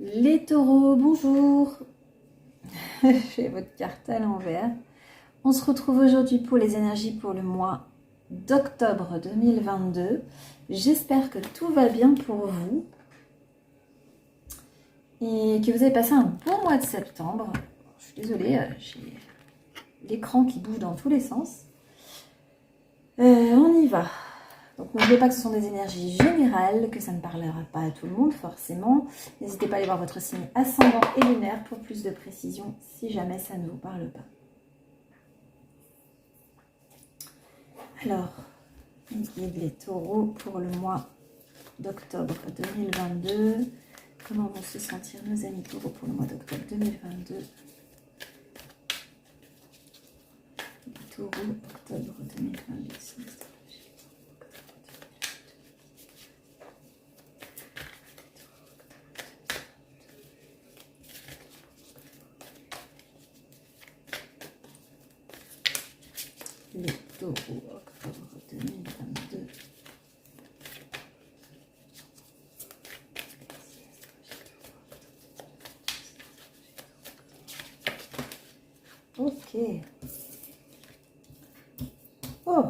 Les taureaux, bonjour. J'ai votre carte à l'envers. On se retrouve aujourd'hui pour les énergies pour le mois d'octobre 2022. J'espère que tout va bien pour vous et que vous avez passé un bon mois de septembre. Je suis désolée, j'ai l'écran qui bouge dans tous les sens. On y va. Donc n'oubliez pas que ce sont des énergies générales, que ça ne parlera pas à tout le monde forcément. N'hésitez pas à aller voir votre signe ascendant et lunaire pour plus de précision si jamais ça ne vous parle pas. Alors, on guide les taureaux pour le mois d'octobre 2022. Comment vont se sentir nos amis taureaux pour le mois d'octobre 2022? Les taureaux, octobre 2022. Les taureaux, octobre 2022. Ok. Oh.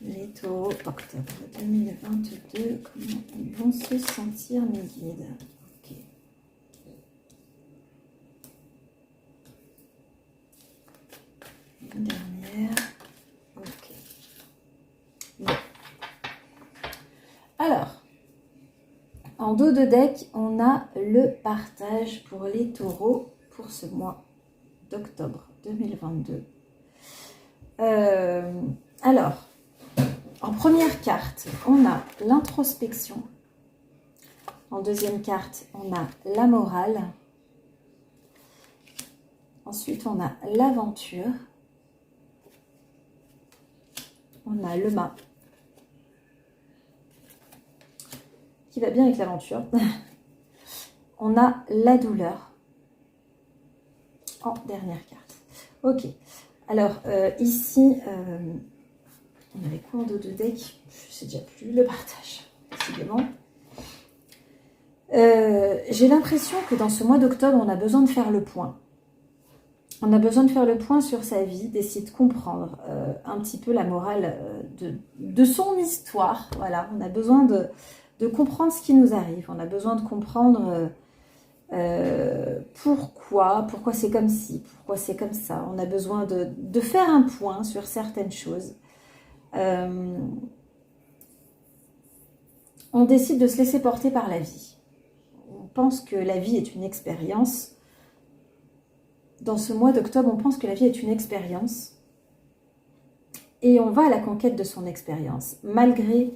Les taureaux, octobre 2022, comment ils vont se sentir mes guides? Ok. Une dernière. Ok. Bon. Alors, en dos de deck, on a le partage pour les taureaux pour ce mois d'octobre 2022. Alors, en première carte, on a l'introspection. En deuxième carte, on a la morale. Ensuite, on a l'aventure. On a le mât, qui va bien avec l'aventure. On a la douleur. En dernière carte. Ok. Alors, ici, on avait quoi en dos de deck? Je ne sais déjà plus. Le partage, décidément. J'ai l'impression que dans ce mois d'octobre, on a besoin de faire le point. On a besoin de faire le point sur sa vie, d'essayer de comprendre un petit peu la morale de son histoire. Voilà, on a besoin de comprendre ce qui nous arrive. On a besoin de comprendre pourquoi c'est comme ci, pourquoi c'est comme ça. On a besoin de faire un point sur certaines choses. On décide de se laisser porter par la vie. On pense que la vie est une expérience. Dans ce mois d'octobre, on pense que la vie est une expérience et on va à la conquête de son expérience, malgré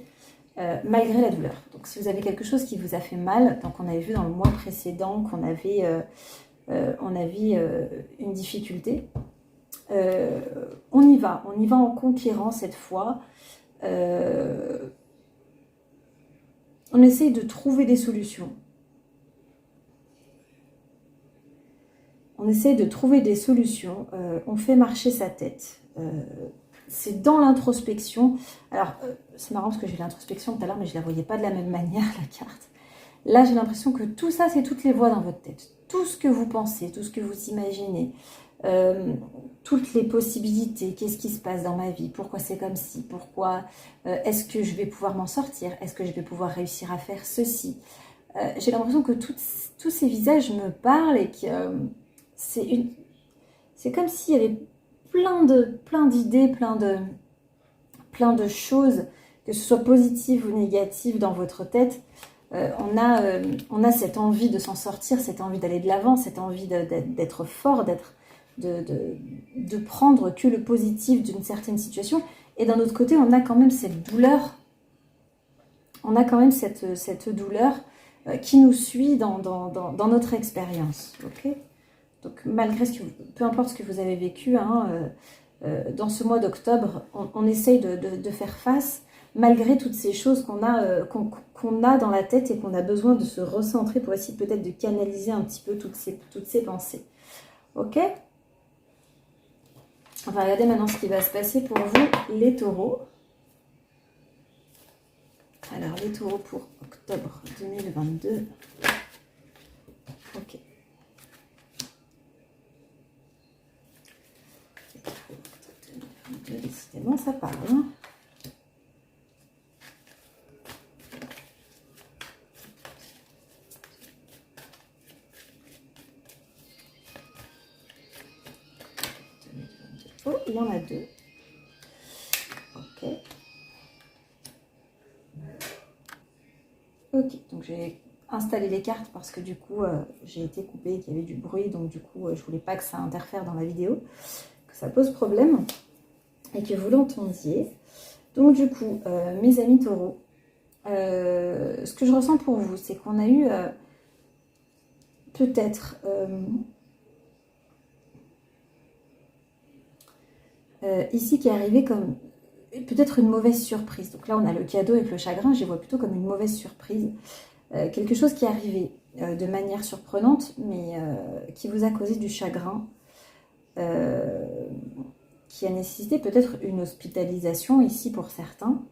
la douleur. Donc si vous avez quelque chose qui vous a fait mal, donc on avait vu dans le mois précédent qu'on avait, une difficulté, on y va en conquérant cette fois. On essaye de trouver des solutions. On essaye de trouver des solutions, on fait marcher sa tête. C'est dans l'introspection. Alors, c'est marrant parce que j'ai l'introspection tout à l'heure, mais je ne la voyais pas de la même manière, la carte. Là, j'ai l'impression que tout ça, c'est toutes les voix dans votre tête. Tout ce que vous pensez, tout ce que vous imaginez, toutes les possibilités. Qu'est-ce qui se passe dans ma vie? Pourquoi c'est comme ci? Pourquoi est-ce que je vais pouvoir m'en sortir? Est-ce que je vais pouvoir réussir à faire ceci? J'ai l'impression que tous ces visages me parlent et que... c'est comme s'il y avait plein d'idées, plein de choses, que ce soit positives ou négatives dans votre tête. On a cette envie de s'en sortir, cette envie d'aller de l'avant, cette envie d'être fort, de prendre que le positif d'une certaine situation. Et d'un autre côté, on a quand même cette douleur. On a quand même cette douleur qui nous suit dans notre expérience. Ok ? Donc, malgré peu importe ce que vous avez vécu, dans ce mois d'octobre, on essaye de faire face, malgré toutes ces choses qu'on a dans la tête et qu'on a besoin de se recentrer pour essayer peut-être de canaliser un petit peu toutes ces pensées. Ok? On va regarder maintenant ce qui va se passer pour vous, les taureaux. Alors, les taureaux pour octobre 2022. Ok. Décidément, ça parle. Hein. Oh, il y en a deux. Ok. Ok, donc j'ai installé les cartes parce que du coup, j'ai été coupée, qu'il y avait du bruit. Donc du coup, je voulais pas que ça interfère dans la vidéo, que ça pose problème et que vous l'entendiez. Donc du coup, mes amis taureaux, ce que je ressens pour vous, c'est qu'on a eu peut-être ici qui est arrivé comme peut-être une mauvaise surprise. Donc là, on a le cadeau avec le chagrin, je les vois plutôt comme une mauvaise surprise. Quelque chose qui est arrivé de manière surprenante, mais qui vous a causé du chagrin, qui a nécessité peut-être une hospitalisation ici pour certains.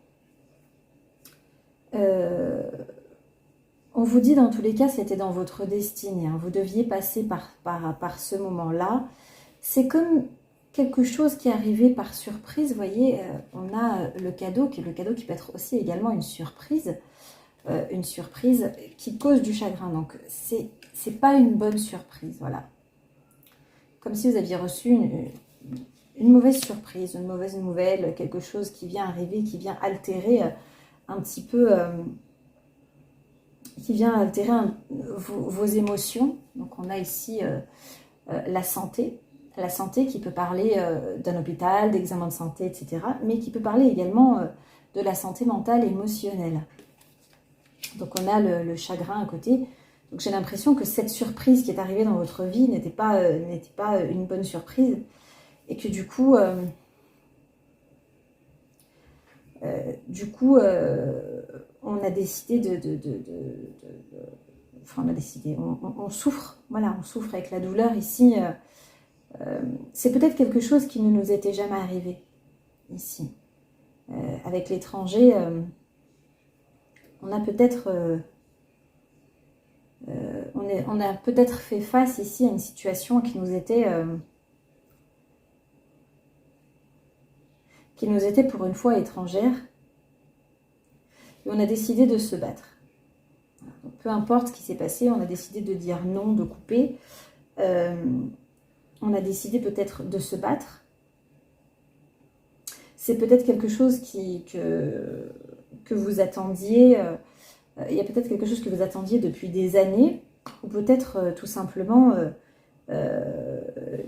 On vous dit dans tous les cas, c'était dans votre destinée. Hein. Vous deviez passer par ce moment-là. C'est comme quelque chose qui est arrivé par surprise. Vous voyez, on a le cadeau qui peut être aussi également une surprise qui cause du chagrin. Donc, c'est pas une bonne surprise. Voilà. Comme si vous aviez reçu une mauvaise surprise, une mauvaise nouvelle, quelque chose qui vient arriver, qui vient altérer un petit peu... qui vient altérer vos émotions. Donc on a ici la santé qui peut parler d'un hôpital, d'examen de santé, etc. Mais qui peut parler également de la santé mentale et émotionnelle. Donc on a le chagrin à côté. Donc j'ai l'impression que cette surprise qui est arrivée dans votre vie n'était pas une bonne surprise. Et que du coup... on a décidé enfin, on a décidé, on souffre, voilà, on souffre avec la douleur ici. C'est peut-être quelque chose qui ne nous était jamais arrivé ici. Avec l'étranger, on a peut-être on a peut-être fait face ici à une situation qui nous était pour une fois étrangère. Et on a décidé de se battre. Donc, peu importe ce qui s'est passé, on a décidé de dire non, de couper. On a décidé peut-être de se battre. C'est peut-être quelque chose que vous attendiez. Il y a peut-être quelque chose que vous attendiez depuis des années, ou peut-être tout simplement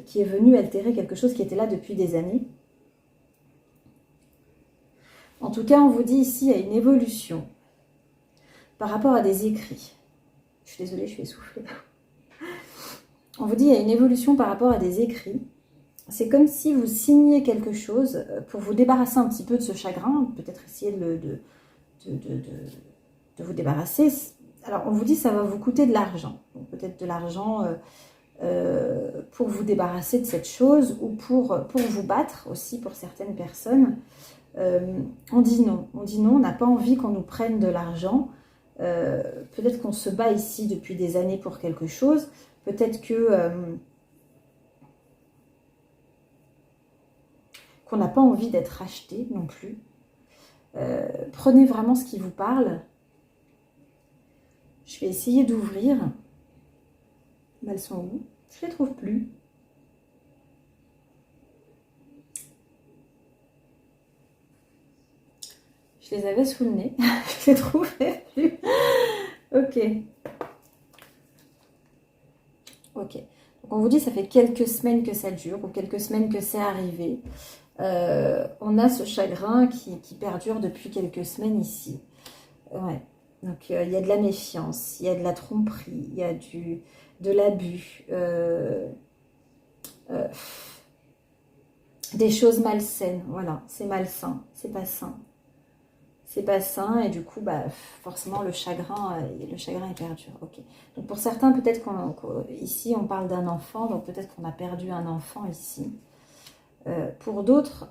qui est venu altérer quelque chose qui était là depuis des années. En tout cas, on vous dit ici, il y a une évolution par rapport à des écrits. Je suis désolée, je suis essoufflée. On vous dit, il y a une évolution par rapport à des écrits. C'est comme si vous signiez quelque chose pour vous débarrasser un petit peu de ce chagrin, peut-être essayer de vous débarrasser. Alors, on vous dit, ça va vous coûter de l'argent. Peut-être de l'argent pour vous débarrasser de cette chose ou pour vous battre aussi pour certaines personnes. On dit non, on n'a pas envie qu'on nous prenne de l'argent. Peut-être qu'on se bat ici depuis des années pour quelque chose. Peut-être que qu'on n'a pas envie d'être racheté non plus. Prenez vraiment ce qui vous parle. Je vais essayer d'ouvrir. Elles sont où? Je ne les trouve plus. Je les avais sous le nez. Je les trouvais plus. Ok. Ok. Donc on vous dit ça fait quelques semaines que ça dure ou quelques semaines que c'est arrivé. On a ce chagrin qui perdure depuis quelques semaines ici. Ouais. Donc il y a de la méfiance, il y a de la tromperie, il y a de l'abus, des choses malsaines. Voilà, c'est malsain, c'est pas sain. c'est pas sain et du coup, bah, forcément, le chagrin est perdu. Ok. Donc pour certains, peut-être ici, on parle d'un enfant, donc peut-être qu'on a perdu un enfant ici. Pour d'autres,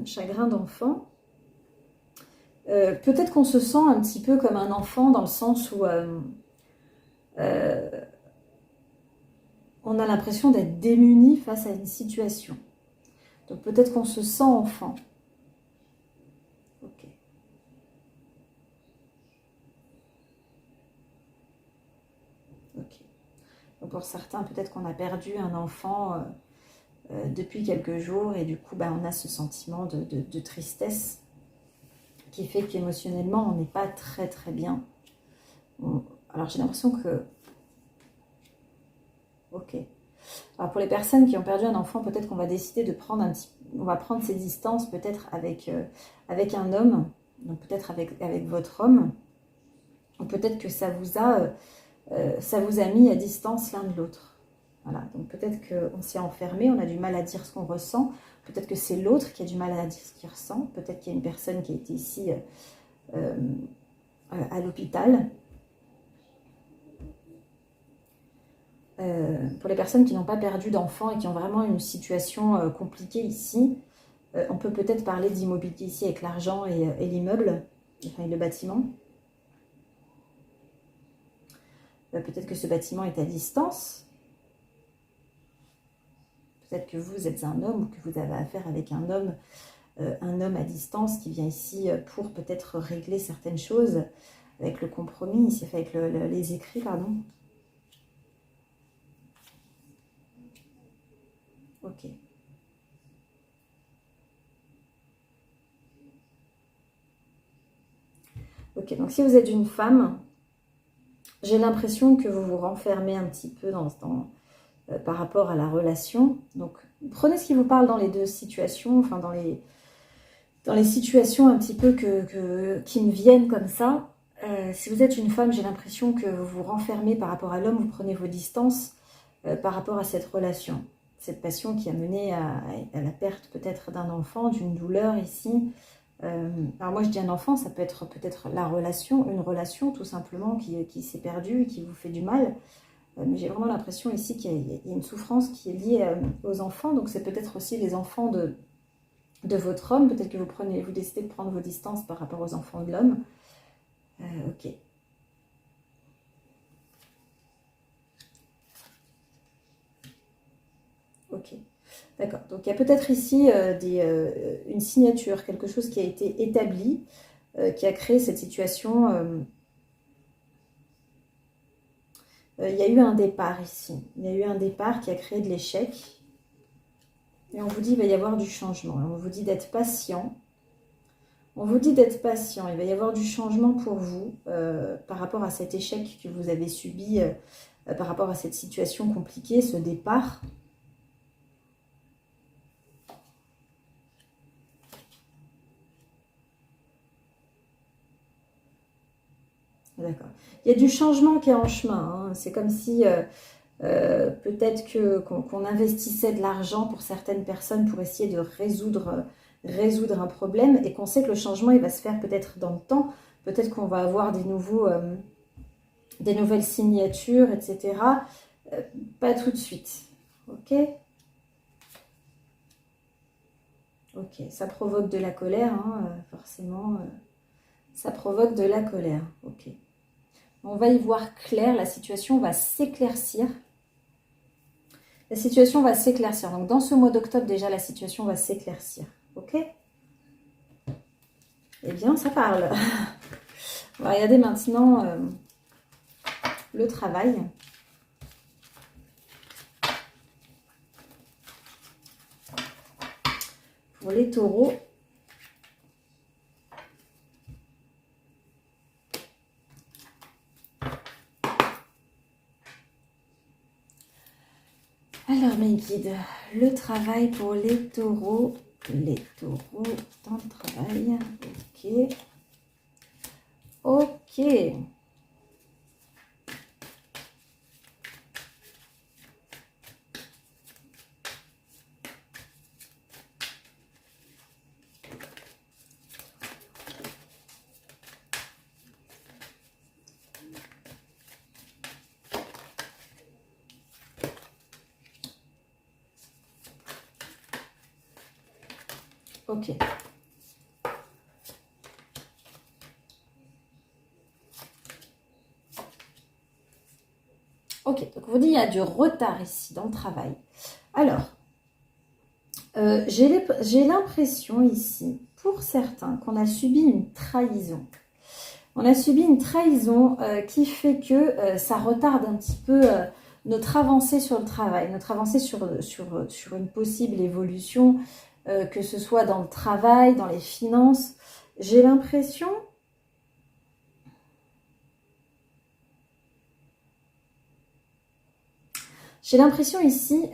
chagrin d'enfant, peut-être qu'on se sent un petit peu comme un enfant dans le sens où on a l'impression d'être démuni face à une situation. Donc peut-être qu'on se sent enfant. Ok. Ok. Donc pour certains, peut-être qu'on a perdu un enfant depuis quelques jours et du coup, bah, on a ce sentiment de tristesse qui fait qu'émotionnellement, on n'est pas très très bien. Alors j'ai l'impression que... Ok. Alors pour les personnes qui ont perdu un enfant, peut-être qu'on va décider de prendre on va prendre ses distances peut-être avec un homme, donc peut-être avec votre homme, ou peut-être que ça vous a mis à distance l'un de l'autre. Voilà, donc peut-être qu'on s'est enfermé, on a du mal à dire ce qu'on ressent, peut-être que c'est l'autre qui a du mal à dire ce qu'il ressent, peut-être qu'il y a une personne qui a été ici à l'hôpital. Pour les personnes qui n'ont pas perdu d'enfants et qui ont vraiment une situation compliquée ici, on peut peut-être parler d'immobilier ici avec l'argent et l'immeuble, enfin le bâtiment. Peut-être que ce bâtiment est à distance. Peut-être que vous êtes un homme ou que vous avez affaire avec un homme à distance qui vient ici pour peut-être régler certaines choses avec le compromis, ici avec les écrits, pardon. Ok. Ok, donc si vous êtes une femme, j'ai l'impression que vous vous renfermez un petit peu par rapport à la relation. Donc, prenez ce qui vous parle dans les deux situations, enfin dans les situations un petit peu qui me viennent comme ça. Si vous êtes une femme, j'ai l'impression que vous vous renfermez par rapport à l'homme, vous prenez vos distances par rapport à cette relation. Cette passion qui a mené à la perte peut-être d'un enfant, d'une douleur ici. Alors moi je dis un enfant, ça peut être peut-être une relation tout simplement qui s'est perdue, qui vous fait du mal. Mais j'ai vraiment l'impression ici qu'il y a une souffrance qui est liée aux enfants. Donc c'est peut-être aussi les enfants de votre homme. Peut-être que vous décidez de prendre vos distances par rapport aux enfants de l'homme. Ok. Ok. D'accord. Donc il y a peut-être ici une signature, quelque chose qui a été établi, qui a créé cette situation. Il y a eu un départ ici. Il y a eu un départ qui a créé de l'échec. Et on vous dit qu'il va y avoir du changement. On vous dit d'être patient. On vous dit d'être patient. Il va y avoir du changement pour vous par rapport à cet échec que vous avez subi, par rapport à cette situation compliquée, ce départ. D'accord. Il y a du changement qui est en chemin. Hein. C'est comme si peut-être qu'on investissait de l'argent pour certaines personnes pour essayer de résoudre un problème et qu'on sait que le changement il va se faire peut-être dans le temps. Peut-être qu'on va avoir des nouvelles signatures, etc. Pas tout de suite. Ok. Ok. Ça provoque de la colère, hein, forcément. Ça provoque de la colère. Ok. On va y voir clair, la situation va s'éclaircir. La situation va s'éclaircir. Donc, dans ce mois d'octobre, déjà, la situation va s'éclaircir. Ok? Eh bien, ça parle. On va regarder maintenant le travail. Pour les taureaux. Alors, mes guides, le travail pour les taureaux. Les taureaux dans le travail. Ok. Ok. Ok. Ok, donc on vous dit il y a du retard ici dans le travail. Alors, j'ai l'impression ici, pour certains, qu'on a subi une trahison. On a subi une trahison qui fait que ça retarde un petit peu notre avancée sur le travail, notre avancée sur une possible évolution, que ce soit dans le travail, dans les finances. J'ai l'impression... J'ai l'impression ici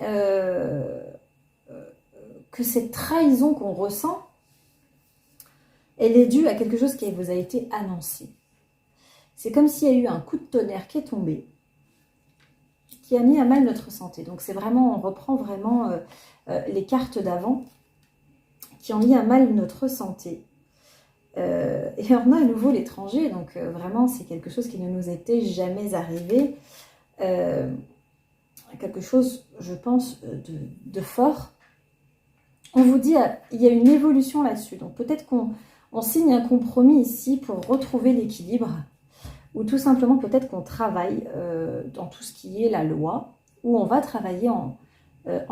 que cette trahison qu'on ressent, elle est due à quelque chose qui vous a été annoncé. C'est comme s'il y a eu un coup de tonnerre qui est tombé, qui a mis à mal notre santé. Donc c'est vraiment, on reprend vraiment les cartes d'avant qui ont mis à mal notre santé. Et on a à nouveau l'étranger, donc vraiment c'est quelque chose qui ne nous était jamais arrivé. Quelque chose, je pense, de fort. On vous dit, il y a une évolution là-dessus. Donc peut-être qu'on signe un compromis ici pour retrouver l'équilibre. Ou tout simplement peut-être qu'on travaille dans tout ce qui est la loi. Ou on va travailler en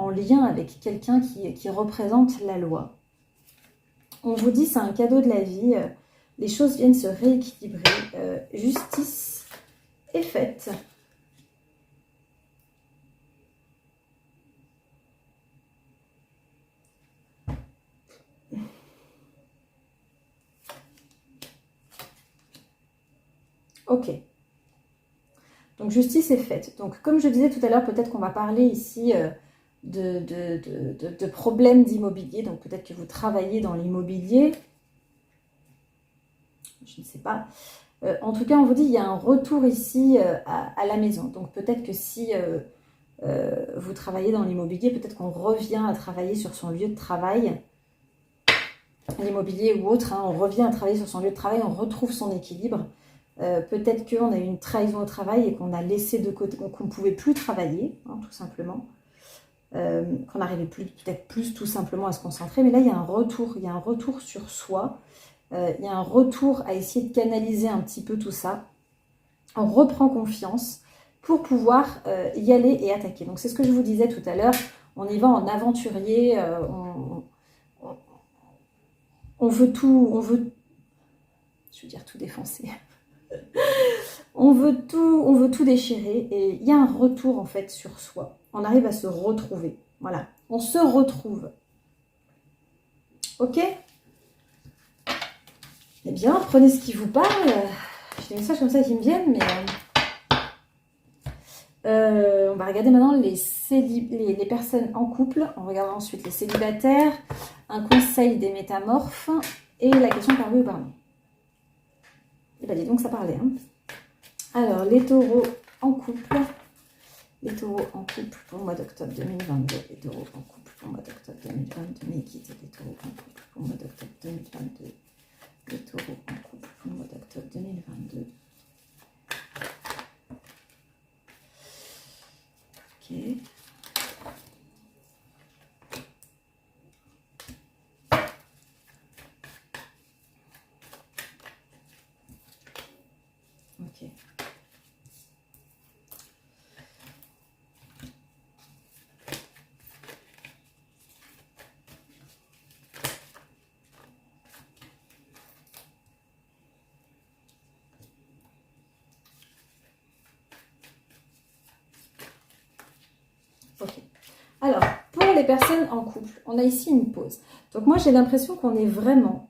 lien avec quelqu'un qui représente la loi. On vous dit, c'est un cadeau de la vie. Les choses viennent se rééquilibrer. Justice est faite. Ok. Donc, justice est faite. Donc, comme je disais tout à l'heure, peut-être qu'on va parler ici de problèmes d'immobilier. Donc, peut-être que vous travaillez dans l'immobilier. Je ne sais pas. En tout cas, on vous dit, il y a un retour ici à la maison. Donc, peut-être que si vous travaillez dans l'immobilier, peut-être qu'on revient à travailler sur son lieu de travail. L'immobilier ou autre, hein, on revient à travailler sur son lieu de travail, on retrouve son équilibre. Peut-être qu'on a eu une trahison au travail et qu'on a laissé de côté, qu'on ne pouvait plus travailler, hein, tout simplement. Qu'on n'arrivait plus, peut-être plus tout simplement à se concentrer. Mais là, il y a un retour sur soi. Il y a un retour à essayer de canaliser un petit peu tout ça. On reprend confiance pour pouvoir y aller et attaquer. Donc, c'est ce que je vous disais tout à l'heure. On y va en aventurier, on veut tout, je veux dire tout défoncer. on veut tout déchirer et il y a un retour en fait sur soi. On arrive à se retrouver. Voilà, on se retrouve. Ok? Eh bien, prenez ce qui vous parle. J'ai des messages comme ça qui me viennent, mais on va regarder maintenant les personnes en couple. On regarde ensuite les célibataires, un conseil des métamorphes et la question par oui ou par non. Et bien, dis donc, ça parlait. Hein. Alors, les taureaux en couple. Les taureaux en couple pour le mois d'octobre 2022. Les taureaux en couple pour le mois d'octobre 2022. Mais quittez les taureaux en couple pour le mois d'octobre 2022. Les taureaux en couple pour le mois d'octobre 2022. Ok. Ok. Ok. Alors, pour les personnes en couple, on a ici une pause. Donc moi, j'ai l'impression qu'on est vraiment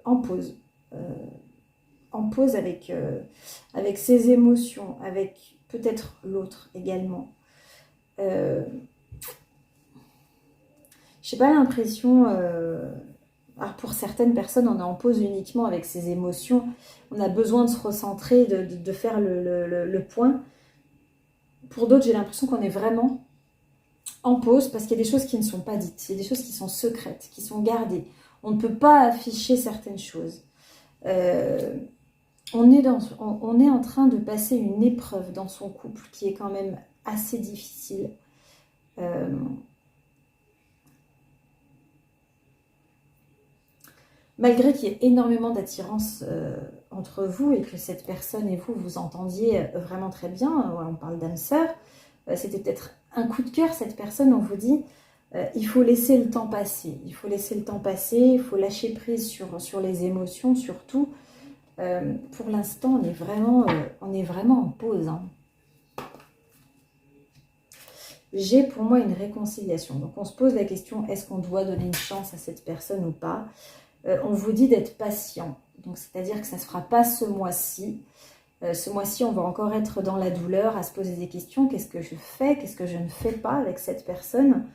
en pause. En pause avec ses émotions, avec peut-être l'autre également. J'ai pas l'impression... alors pour certaines personnes, on est en pause uniquement avec ses émotions. On a besoin de se recentrer, de faire le point. Pour d'autres, j'ai l'impression qu'on est vraiment en pause parce qu'il y a des choses qui ne sont pas dites. Il y a des choses qui sont secrètes, qui sont gardées. On ne peut pas afficher certaines choses. On est en train de passer une épreuve dans son couple qui est quand même assez difficile. malgré qu'il y ait énormément d'attirance entre vous et que cette personne et vous vous entendiez vraiment très bien, on parle d'âme sœur, c'était peut-être un coup de cœur, cette personne, on vous dit, il faut laisser le temps passer, il faut laisser le temps passer, il faut lâcher prise sur les émotions surtout. Pour l'instant, on est vraiment en pause. Hein. J'ai pour moi une réconciliation. Donc on se pose la question, est-ce qu'on doit donner une chance à cette personne ou pas? On vous dit d'être patient. Donc c'est-à-dire que ça ne se fera pas ce mois-ci. Ce mois-ci, on va encore être dans la douleur, à se poser des questions. Qu'est-ce que je fais? Qu'est-ce que je ne fais pas avec cette personne?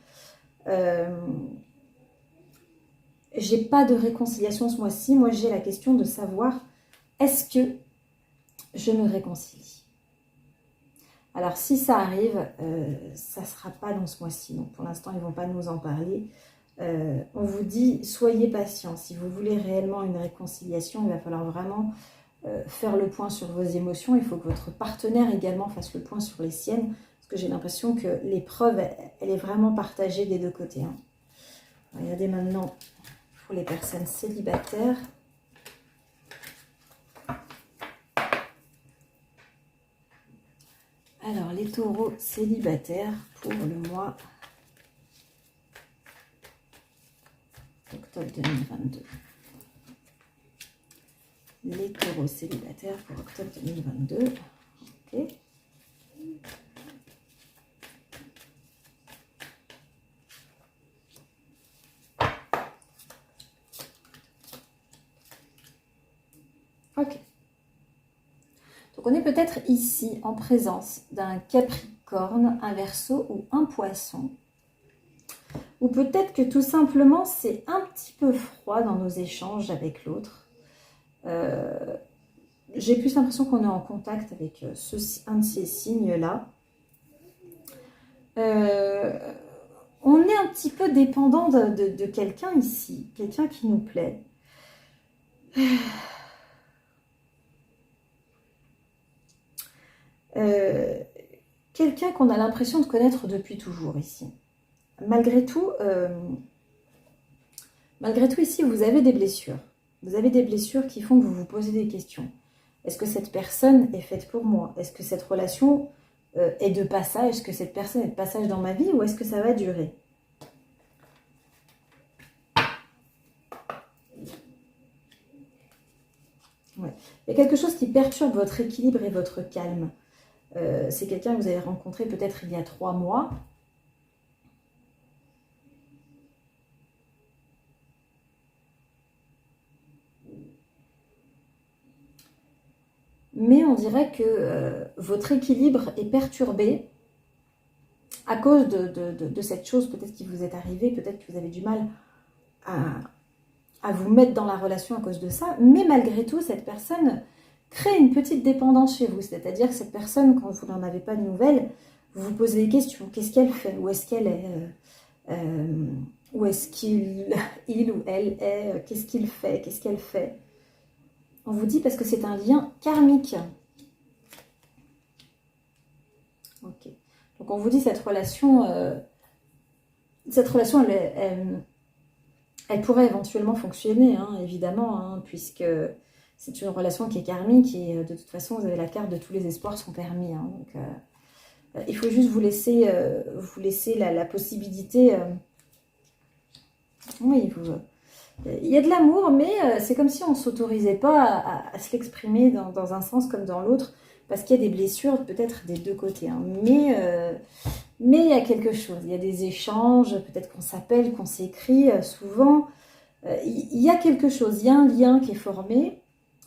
J'ai pas de réconciliation ce mois-ci. Moi, j'ai la question de savoir, est-ce que je me réconcilie? Alors, si ça arrive, ça ne sera pas dans ce mois-ci. Donc, pour l'instant, ils ne vont pas nous en parler. On vous dit, soyez patient. Si vous voulez réellement une réconciliation, il va falloir vraiment faire le point sur vos émotions. Il faut que votre partenaire également fasse le point sur les siennes. Parce que j'ai l'impression que l'épreuve, elle est vraiment partagée des deux côtés. Hein. Regardez maintenant pour les personnes célibataires. Alors, les taureaux célibataires pour le mois octobre 2022. Les taureaux célibataires pour octobre 2022. Ok. Ok. Donc on est peut-être ici en présence d'un Capricorne, un Verseau ou un Poisson. Ou peut-être que tout simplement c'est un petit peu froid dans nos échanges avec l'autre. J'ai plus l'impression qu'on est en contact avec un de ces signes-là. On est un petit peu dépendant de quelqu'un ici, quelqu'un qui nous plaît. Quelqu'un qu'on a l'impression de connaître depuis toujours ici. Malgré tout ici, vous avez des blessures. Vous avez des blessures qui font que vous vous posez des questions. Est-ce que cette personne est faite pour moi? Est-ce que cette relation est de passage? Est-ce que cette personne est de passage dans ma vie ou est-ce que ça va durer? Ouais. Il y a quelque chose qui perturbe votre équilibre et votre calme. C'est quelqu'un que vous avez rencontré peut-être il y a 3 mois. Mais on dirait que votre équilibre est perturbé à cause de cette chose peut-être qui vous est arrivée, peut-être que vous avez du mal à vous mettre dans la relation à cause de ça, mais malgré tout, cette personne crée une petite dépendance chez vous, c'est-à-dire que cette personne, quand vous n'en avez pas de nouvelles, vous vous posez des questions, qu'est-ce qu'elle fait, où est-ce qu'elle est, où est-ce il ou elle est, qu'est-ce qu'il fait, qu'est-ce qu'elle fait. On vous dit parce que c'est un lien karmique. Ok. Donc on vous dit cette relation, elle pourrait éventuellement fonctionner, hein, évidemment, hein, puisque c'est une relation qui est karmique et de toute façon vous avez la carte de tous les espoirs sont permis. Hein, donc il faut juste vous laisser la possibilité. Oui, il y a de l'amour, mais c'est comme si on ne s'autorisait pas à se l'exprimer dans un sens comme dans l'autre, parce qu'il y a des blessures peut-être des deux côtés. Hein. Mais il y a quelque chose, il y a des échanges, peut-être qu'on s'appelle, qu'on s'écrit souvent. Il y a quelque chose, il y a un lien qui est formé,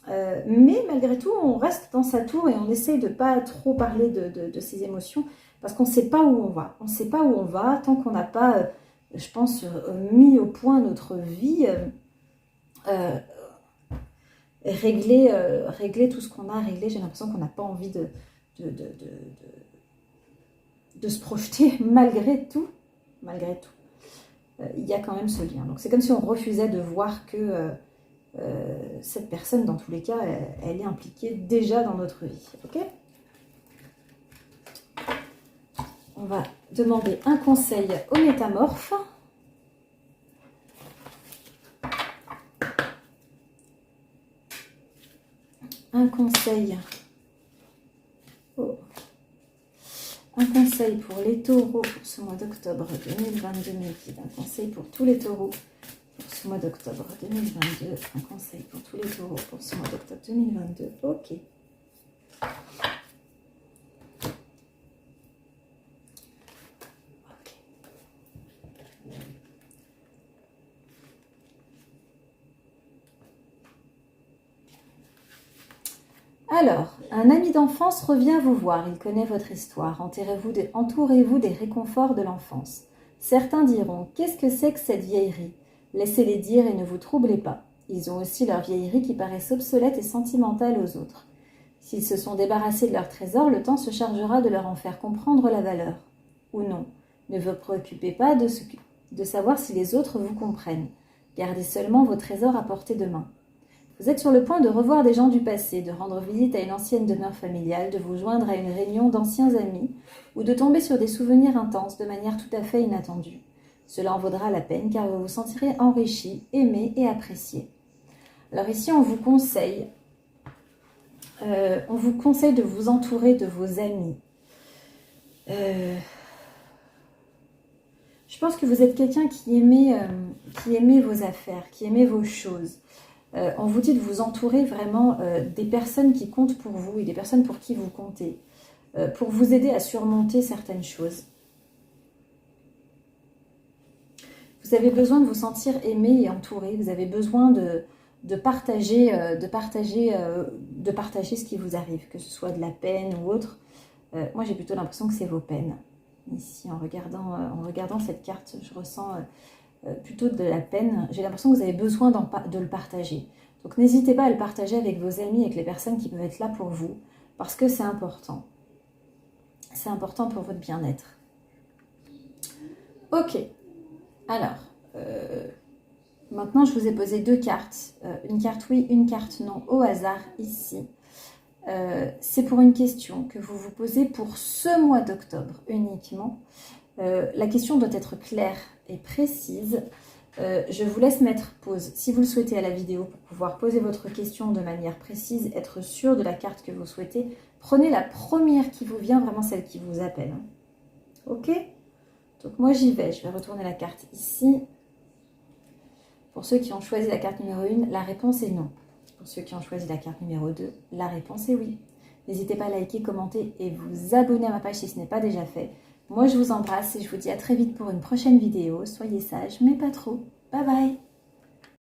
mais malgré tout, on reste dans sa tour et on essaye de ne pas trop parler de ses émotions, parce qu'on ne sait pas où on va. On ne sait pas où on va tant qu'on n'a pas... je pense, mis au point notre vie, régler tout ce qu'on a à régler. J'ai l'impression qu'on n'a pas envie de se projeter malgré tout. Malgré tout. Il y a quand même ce lien. Donc c'est comme si on refusait de voir que cette personne, dans tous les cas, elle est impliquée déjà dans notre vie. Ok ? On va demander un conseil au métamorphe. conseil. Oh. Un conseil pour les taureaux pour ce mois d'octobre 2022, mes guides. Un conseil pour tous les taureaux pour ce mois d'octobre 2022. Un conseil pour tous les taureaux pour ce mois d'octobre 2022. Ok. Alors, un ami d'enfance revient vous voir, il connaît votre histoire, entourez-vous des réconforts de l'enfance. Certains diront, qu'est-ce que c'est que cette vieillerie? Laissez-les dire et ne vous troublez pas. Ils ont aussi leur vieillerie qui paraissent obsolète et sentimentale aux autres. S'ils se sont débarrassés de leur trésor, le temps se chargera de leur en faire comprendre la valeur. Ou non, ne vous préoccupez pas de savoir si les autres vous comprennent. Gardez seulement vos trésors à portée de main. Vous êtes sur le point de revoir des gens du passé, de rendre visite à une ancienne demeure familiale, de vous joindre à une réunion d'anciens amis ou de tomber sur des souvenirs intenses de manière tout à fait inattendue. Cela en vaudra la peine car vous vous sentirez enrichi, aimé et apprécié. Alors ici, on vous conseille de vous entourer de vos amis. Je pense que vous êtes quelqu'un qui aimait vos affaires, qui aimait vos choses. On vous dit de vous entourer vraiment des personnes qui comptent pour vous et des personnes pour qui vous comptez, pour vous aider à surmonter certaines choses. Vous avez besoin de vous sentir aimé et entouré, vous avez besoin de partager ce qui vous arrive, que ce soit de la peine ou autre. Moi, j'ai plutôt l'impression que c'est vos peines. Ici, en regardant cette carte, je ressens plutôt de la peine. J'ai l'impression que vous avez besoin de le partager. Donc, n'hésitez pas à le partager avec vos amis, avec les personnes qui peuvent être là pour vous, parce que c'est important. C'est important pour votre bien-être. Ok. Alors, maintenant, je vous ai posé 2 cartes. Une carte oui, une carte non, au hasard, ici. C'est pour une question que vous vous posez pour ce mois d'octobre uniquement. La question doit être claire et précise. Je vous laisse mettre pause si vous le souhaitez à la vidéo pour pouvoir poser votre question de manière précise, être sûr de la carte que vous souhaitez. Prenez la première qui vous vient, vraiment celle qui vous appelle. Ok? Donc moi j'y vais, je vais retourner la carte ici. Pour ceux qui ont choisi la carte numéro 1, la réponse est non. Pour ceux qui ont choisi la carte numéro 2, la réponse est oui. N'hésitez pas à liker, commenter et vous abonner à ma page si ce n'est pas déjà fait. Moi, je vous embrasse et je vous dis à très vite pour une prochaine vidéo. Soyez sages, mais pas trop. Bye bye!